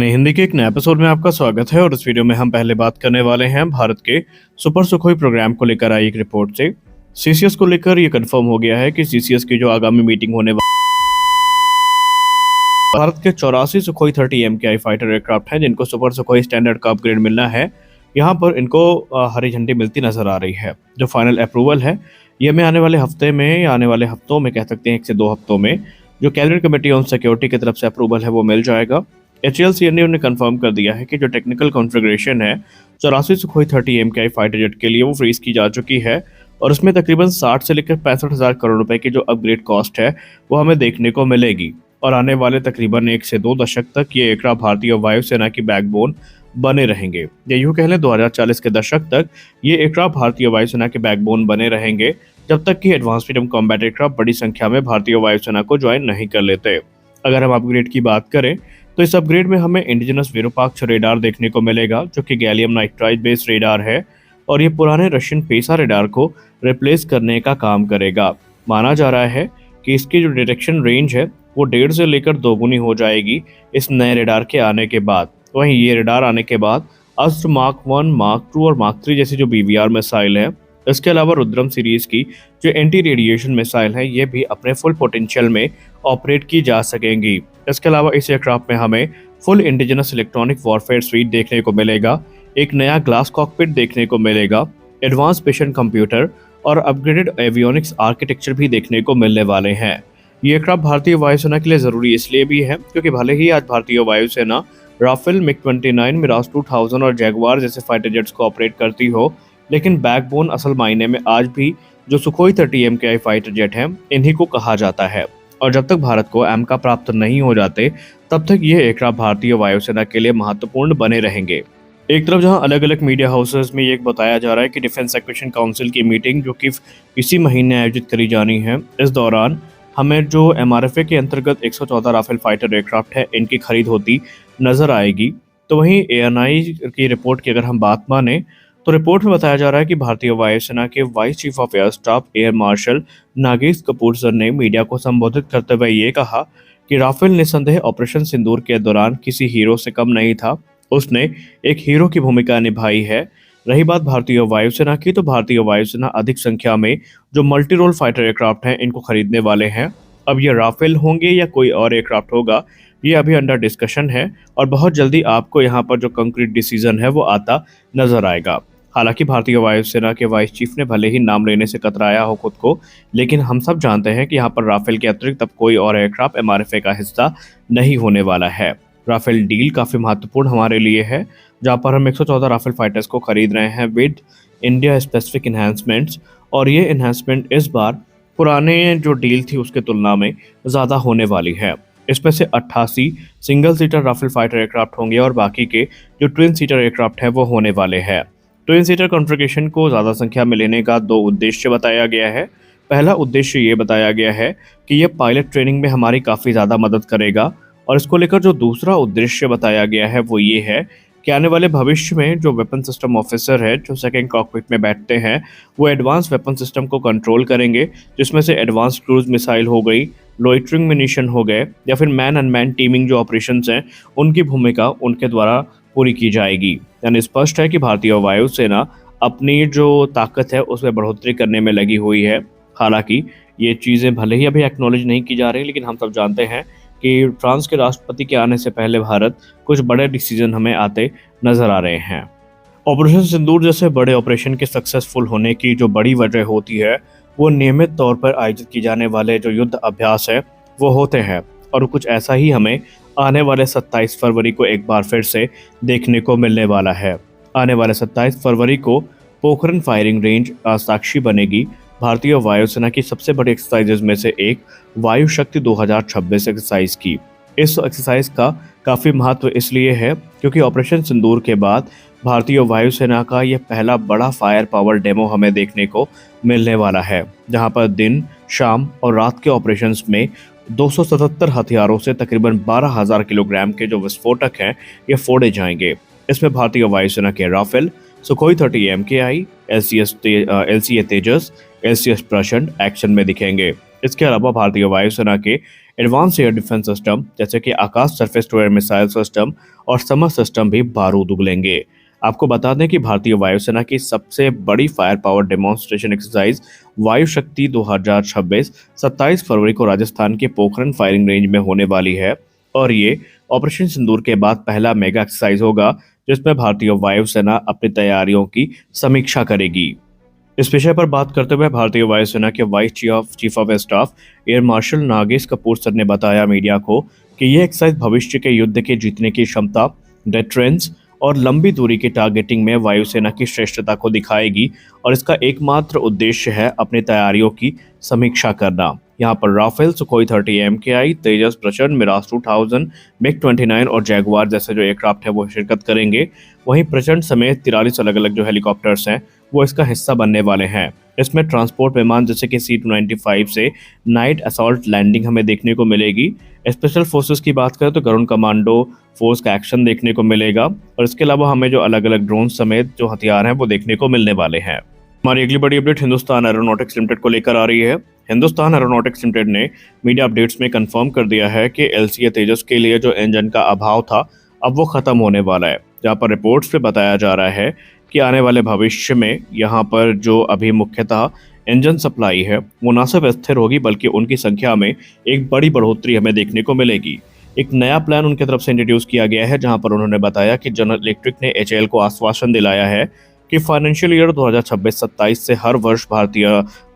हिंदी के एक नए एपिसोड में आपका स्वागत है और इस वीडियो में हम पहले बात करने वाले हैं भारत के सुपर सुखोई प्रोग्राम को लेकर आई एक रिपोर्ट से। सीसीएस को लेकर ये कंफर्म हो गया है कि सीसीएस की जो आगामी मीटिंग होने वाली भारत के 84 सुखोई 30 MKI फाइटर एयरक्राफ्ट हैं जिनको सुपर सुखोई स्टैंडर्ड का अपग्रेड मिलना है। यहाँ पर इनको हरी झंडी मिलती नजर आ रही है। जो फाइनल अप्रूवल है ये हमें आने वाले हफ्ते में या आने वाले हफ्तों में कह सकते हैं 1 से 2 हफ्तों में जो कैबिनेट कमेटी ऑन सिक्योरिटी की तरफ से अप्रूवल है वो मिल जाएगा। HAL ने कंफर्म कर दिया है कि जो टेक्निकल कॉन्फ़िगरेशन है 84 सुखोई 30 MKI फाइटर जेट के लिए वो फ्रीज की जा चुकी है और उसमें तकरीबन 60 से लेकर 65,000 करोड़ रुपए की जो अपग्रेड कॉस्ट है वो हमें देखने को मिलेगी और आने वाले तकरीबन 1 से 2 दशक तक ये एयरक्राफ्ट भारतीय वायुसेना की बैकबोन बने रहेंगे। या यूँ कह लें 2040 के दशक तक ये एयरक्राफ्ट भारतीय वायुसेना के बैकबोन बने रहेंगे जब तक कि एडवांस फ्रीडम कॉम्बैट एयरक्राफ्ट बड़ी संख्या में भारतीय वायुसेना को ज्वाइन नहीं कर लेते। अगर हम अपग्रेड की बात करें तो इस अपग्रेड में हमें इंडिजिनस विरूपाक्ष रेडार देखने को मिलेगा जो कि गैलियम नाइट्राइड बेस्ड रेडार है और ये पुराने रशियन पेसा रेडार को रिप्लेस करने का काम करेगा। माना जा रहा है कि इसकी जो डिटेक्शन रेंज है वो 1.5 से लेकर 2 गुनी हो जाएगी इस नए रेडार के आने के बाद। वहीं ये रेडार आने के बाद अस्त्र मार्क 1, मार्क 2 और मार्क 3 जैसी जो BVR मिसाइल है, इसके अलावा रुद्रम सीरीज की जो एंटी रेडिएशन मिसाइल है ये भी अपने फुल पोटेंशियल में ऑपरेट की जा सकेंगी। इसके अलावा इस एयरक्राफ्ट में हमें full indigenous electronic warfare sweet देखने को मिलेगा, एक नया ग्लास कॉकपिट देखने को मिलेगा, एडवांस मिशन कंप्यूटर और अपग्रेडेड एवियोनिक्स आर्किटेक्चर भी देखने को मिलने वाले हैं। ये एयरक्राफ्ट भारतीय वायुसेना के लिए जरूरी इसलिए भी है क्योंकि भले ही आज भारतीय वायुसेना राफेल, MiG-29, मिराज 2000 और जैगवार जैसे फाइटर जेट्स को ऑपरेट करती हो, लेकिन बैकबोन असल मायने में आज भी जो सुखोई 30 MKI फाइटर जेट हैं इन्हीं को कहा जाता है और जब तक भारत को एमका प्राप्त नहीं हो जाते तब तक ये एयरक्राफ्ट भारतीय वायुसेना के लिए महत्वपूर्ण बने रहेंगे। एक तरफ जहां अलग अलग मीडिया हाउसेस में ये बताया जा रहा है कि डिफेंस एक्विजिशन काउंसिल की मीटिंग जो कि इसी महीने आयोजित करी जानी है, इस दौरान हमें जो MRFA के अंतर्गत 114 राफेल फाइटर एयरक्राफ्ट है इनकी खरीद होती नजर आएगी। तो वहीं ANI की रिपोर्ट की अगर हम बात माने तो रिपोर्ट में बताया जा रहा है कि भारतीय वायुसेना के vice chief of air staff air marshal Nagesh Kapoor sir ने मीडिया को संबोधित करते हुए ये कहा कि राफेल निस्संदेह ऑपरेशन सिंदूर के दौरान किसी हीरो से कम नहीं था, उसने एक हीरो की भूमिका निभाई है। रही बात भारतीय वायुसेना की तो भारतीय वायुसेना अधिक संख्या में जो मल्टी रोल फाइटर एयरक्राफ्ट हैं इनको खरीदने वाले हैं। अब ये राफेल होंगे या कोई और एयरक्राफ्ट होगा ये अभी अंडर डिस्कशन है और बहुत जल्दी आपको यहाँ पर जो कंक्रीट डिसीजन है वो आता नजर आएगा। हालांकि भारतीय वायुसेना के वाइस चीफ ने भले ही नाम लेने से कतराया हो खुद को, लेकिन हम सब जानते हैं कि यहाँ पर राफेल के अतिरिक्त अब कोई और एयरक्राफ्ट MRFA का हिस्सा नहीं होने वाला है। राफेल डील काफ़ी महत्वपूर्ण हमारे लिए है जहाँ पर हम 114 राफेल फाइटर्स को खरीद रहे हैं विद इंडिया स्पेसिफिक इन्हांसमेंट्स और ये इन्हांसमेंट इस बार पुराने जो डील थी उसके तुलना में ज़्यादा होने वाली है। इसमें से 88 single seater Rafale fighter aircraft होंगे और बाकी के जो ट्विन सीटर एयरक्राफ्ट है वो होने वाले हैं। ट्विन सीटर कॉन्फ़िगरेशन को ज़्यादा संख्या में लेने का 2 उद्देश्य बताया गया है। पहला उद्देश्य ये बताया गया है कि ये पायलट ट्रेनिंग में हमारी काफ़ी ज़्यादा मदद करेगा और इसको लेकर जो दूसरा उद्देश्य बताया गया है वो ये है कि आने वाले भविष्य में जो वेपन सिस्टम ऑफिसर है जो सेकेंड कॉकपिट में बैठते हैं वो एडवांस वेपन सिस्टम को कंट्रोल करेंगे, जिसमें से एडवांस क्रूज मिसाइल हो गई, लोइटरिंग मिनिशन हो गए या फिर मैन अनमैन टीमिंग जो ऑपरेशंस हैं उनकी भूमिका उनके द्वारा पूरी की जाएगी। यानी स्पष्ट है कि भारतीय वायुसेना अपनी जो ताकत है उसमें बढ़ोतरी करने में लगी हुई है। हालांकि ये चीज़ें भले ही अभी एक्नॉलेज नहीं की जा रही, लेकिन हम सब जानते हैं कि फ्रांस के राष्ट्रपति के आने से पहले भारत कुछ बड़े डिसीजन हमें आते नजर आ रहे हैं। ऑपरेशन सिंदूर जैसे बड़े ऑपरेशन के सक्सेसफुल होने की जो बड़ी वजह होती है वो नियमित तौर पर आयोजित की जाने वाले जो युद्ध अभ्यास है वो होते हैं और कुछ ऐसा ही हमें आने वाले 27 फरवरी को एक बार फिर से देखने को मिलने वाला है। आने वाले 27 फरवरी को पोखरन फायरिंग रेंज साक्षी बनेगी भारतीय वायुसेना की सबसे बड़ी एक्सरसाइजेज में से एक वायु शक्ति 2026 एक्सरसाइज की। इस एक्सरसाइज का काफ़ी महत्व इसलिए है क्योंकि ऑपरेशन सिंदूर के बाद भारतीय वायुसेना का यह पहला बड़ा फायर पावर डेमो हमें देखने को मिलने वाला है, जहां पर दिन, शाम और रात के ऑपरेशंस में 277 हथियारों से तकरीबन 12,000 किलोग्राम के जो विस्फोटक हैं ये फोड़े जाएंगे। इसमें भारतीय वायुसेना के राफेल, सुखोई 30 MKI, LCA तेजस, LCS प्रचंड एक्शन में दिखेंगे। इसके अलावा भारतीय वायुसेना के एडवांस एयर डिफेंस सिस्टम जैसे कि Akash surface to air missile system और समर सिस्टम भी बारूद उगलेंगे। आपको बता दें कि भारतीय वायुसेना की सबसे बड़ी फायर पावर डेमोन्स्ट्रेशन एक्सरसाइज वायु शक्ति 2026 27 फरवरी को राजस्थान के पोखरण फायरिंग रेंज में होने वाली है और ये ऑपरेशन सिंदूर के बाद पहला मेगा एक्सरसाइज होगा जिसमें भारतीय वायुसेना अपनी तैयारियों की समीक्षा करेगी। इस विषय पर बात करते हुए भारतीय वायुसेना के vice chief of staff air marshal Nagesh Kapoor sir ने बताया मीडिया को कि यह एक्सरसाइज भविष्य के युद्ध के जीतने की क्षमता, डेटरेंस और लंबी दूरी की टारगेटिंग में वायुसेना की श्रेष्ठता को दिखाएगी और इसका एकमात्र उद्देश्य है अपनी तैयारियों की समीक्षा करना। यहाँ पर राफेल, सुखोई 30 MKI, तेजस, प्रचंड, मिराज 2000, मिग-29 और जैगुआर जैसे जो एयरक्राफ्ट है वो शिरकत करेंगे। वहीं प्रचंड समेत 43 अलग अलग जो हेलीकॉप्टर्स हैं वो इसका हिस्सा बनने वाले हैं। इसमें ट्रांसपोर्ट विमान जैसे कि C-295 से नाइट असॉल्ट लैंडिंग हमें देखने को मिलेगी। स्पेशल फोर्सेस की बात करें तो गरुण कमांडो फोर्स का एक्शन देखने को मिलेगा और इसके अलावा हमें जो अलग अलग ड्रोन समेत जो हथियार हैं वो देखने को मिलने वाले हैं। हमारी अगली बड़ी अपडेट हिंदुस्तान एरोनॉटिक्स लिमिटेड को लेकर आ रही है। हिंदुस्तान एरोनॉटिक्स लिमिटेड ने मीडिया अपडेट्स में कंफर्म कर दिया है कि LCA तेजस के लिए जो इंजन का अभाव था अब वो खत्म होने वाला है, जहां पर रिपोर्ट्स पे बताया जा रहा है कि आने वाले भविष्य में यहाँ पर जो अभी मुख्यतः इंजन सप्लाई है वो न सिर्फ स्थिर होगी बल्कि उनकी संख्या में एक बड़ी बढ़ोतरी हमें देखने को मिलेगी। एक नया प्लान उनकी तरफ से इंट्रोड्यूस किया गया है जहां पर उन्होंने बताया कि जनरल इलेक्ट्रिक ने HAL को आश्वासन दिलाया है कि फाइनेंशियल ईयर 2026-27 से हर वर्ष भारतीय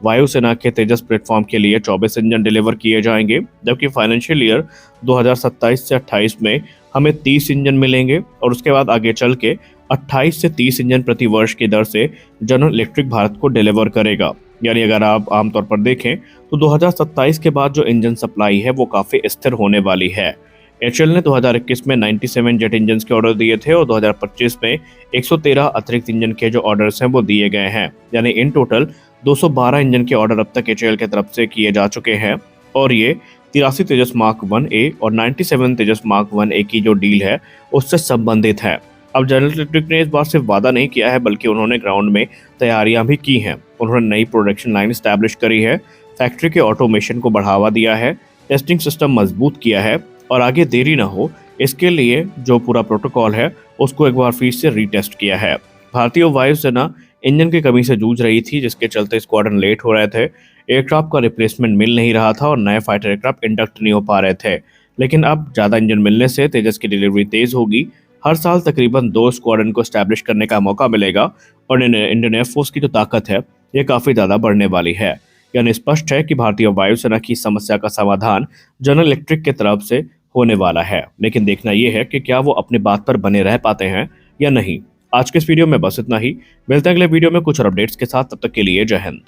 वायुसेना के तेजस प्लेटफॉर्म के लिए 24 इंजन डिलीवर किए जाएंगे, जबकि फाइनेंशियल ईयर 2027 से 28 में हमें 30 इंजन मिलेंगे और उसके बाद आगे चल के 28 से 30 इंजन प्रति वर्ष की दर से जनरल इलेक्ट्रिक भारत को डिलीवर करेगा। यानी अगर आप आमतौर पर देखें तो 2027 के बाद जो इंजन सप्लाई है वो काफ़ी स्थिर होने वाली है। HAL ने 2021 में 97 जेट इंजन के ऑर्डर दिए थे और 2025 में 113 अतिरिक्त इंजन के जो ऑर्डर्स हैं वो दिए गए हैं। यानी इन टोटल 212 इंजन के ऑर्डर अब तक HAL की तरफ से किए जा चुके हैं और ये 83 तेजस मार्क 1A और 97 तेजस मार्क 1A की जो डील है उससे संबंधित है। अब जनरल इलेक्ट्रिक ने इस बार सिर्फ वादा नहीं किया है बल्कि उन्होंने ग्राउंड में तैयारियां भी की हैं। उन्होंने नई प्रोडक्शन लाइन स्टैब्लिश करी है, फैक्ट्री के ऑटोमेशन को बढ़ावा दिया है, टेस्टिंग सिस्टम मजबूत किया है और आगे देरी ना हो इसके लिए जो पूरा प्रोटोकॉल है उसको एक बार फिर से रीटेस्ट किया है। भारतीय वायुसेना इंजन की कमी से जूझ रही थी जिसके चलते स्क्वाड्रन लेट हो रहे थे, एयरक्राफ्ट का रिप्लेसमेंट मिल नहीं रहा था और नए फाइटर एयरक्राफ्ट इंडक्ट नहीं हो पा रहे थे। लेकिन अब ज़्यादा इंजन मिलने से तेजस की डिलीवरी तेज होगी। हर साल तकरीबन 2 स्क्वाड्रन को स्टैब्लिश करने का मौका मिलेगा और इंडियन एयरफोर्स की जो ताकत है ये काफ़ी ज़्यादा बढ़ने वाली है। यानी स्पष्ट है कि भारतीय वायुसेना की समस्या का समाधान जनरल इलेक्ट्रिक की तरफ से होने वाला है, लेकिन देखना यह है कि क्या वो अपनी बात पर बने रह पाते हैं या नहीं। आज के इस वीडियो में बस इतना ही। मिलते हैं अगले वीडियो में कुछ और अपडेट्स के साथ, तब तक के लिए जय हिंद।